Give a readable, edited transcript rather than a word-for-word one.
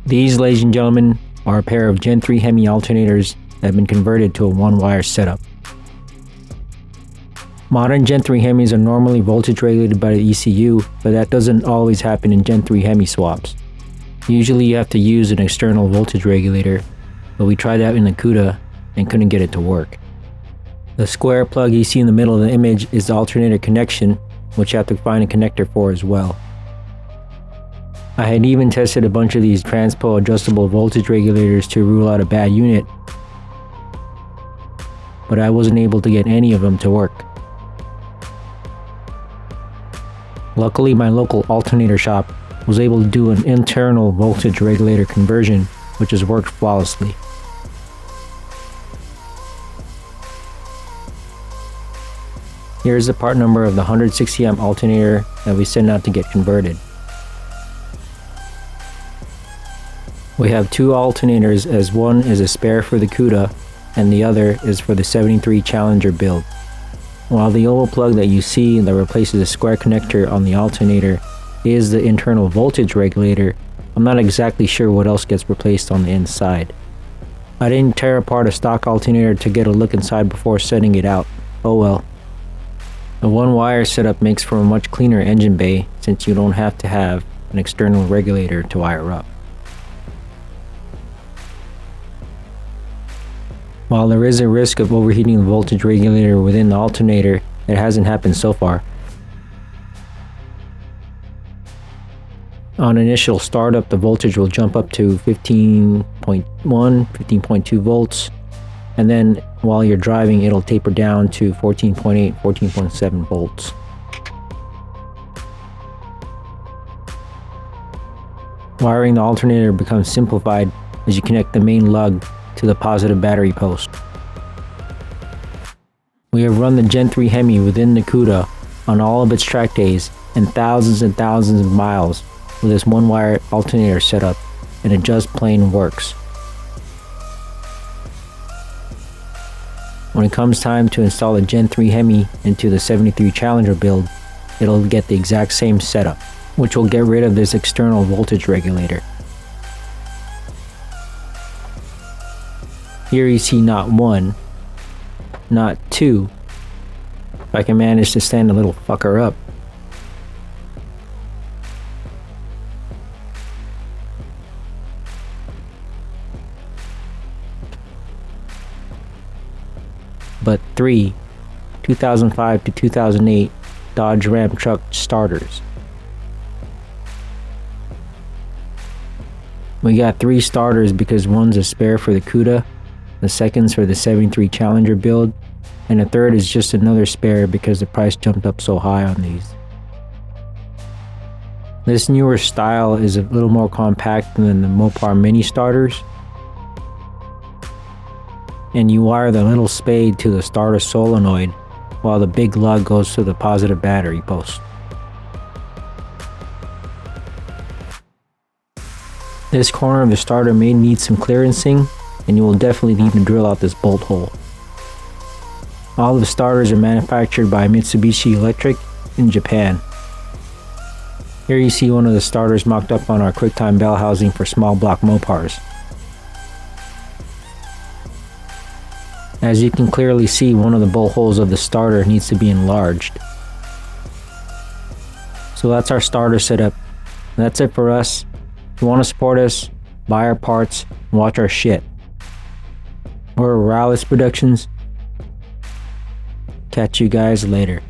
These, ladies and gentlemen, are a pair of Gen 3 Hemi alternators that have been converted to a one-wire setup. Modern Gen 3 Hemis are normally voltage regulated by the ECU, but that doesn't always happen in Gen 3 Hemi swaps. Usually you have to use an external voltage regulator, but we tried that in the CUDA and couldn't get it to work. The square plug you see in the middle of the image is the alternator connection, which you have to find a connector for as well. I had even tested a bunch of these transpo adjustable voltage regulators to rule out a bad unit, but I wasn't able to get any of them to work. Luckily, my local alternator shop was able to do an internal voltage regulator conversion, which has worked flawlessly. Here's the part number of the 160 amp alternator that we sent out to get converted. We have two alternators, as one is a spare for the CUDA and the other is for the 73 Challenger build. While the oval plug that you see that replaces the square connector on the alternator is the internal voltage regulator, I'm not exactly sure what else gets replaced on the inside. I didn't tear apart a stock alternator to get a look inside before setting it out. Oh well. The one-wire setup makes for a much cleaner engine bay since you don't have to have an external regulator to wire up. While there is a risk of overheating the voltage regulator within the alternator, it hasn't happened so far. On initial startup, the voltage will jump up to 15.1, 15.2 volts, and then while you're driving, it'll taper down to 14.8, 14.7 volts. Wiring the alternator becomes simplified as you connect the main lug to the positive battery post. We have run the Gen 3 Hemi within the CUDA on all of its track days and thousands of miles with this one-wire alternator setup, and it just plain works. When it comes time to install the Gen 3 Hemi into the 73 Challenger build, it'll get the exact same setup, which will get rid of this external voltage regulator. Here you see not one, not two, if I can manage to stand the little fucker up, but three 2005 to 2008 Dodge Ram truck starters. We got three starters because one's a spare for the CUDA, the second's for the 73 Challenger build, and the third is just another spare because the price jumped up so high on these. This newer style is a little more compact than the Mopar Mini-starters, and you wire the little spade to the starter solenoid while the big lug goes to the positive battery post. This corner of the starter may need some clearancing, and you will definitely need to drill out this bolt hole. All of the starters are manufactured by Mitsubishi Electric in Japan. Here you see one of the starters mocked up on our QuickTime bell housing for small block Mopars. As you can clearly see, one of the bolt holes of the starter needs to be enlarged. So that's our starter setup. That's it for us. If you want to support us, buy our parts, and watch our shit. We're Rylispro Productions. Catch you guys later.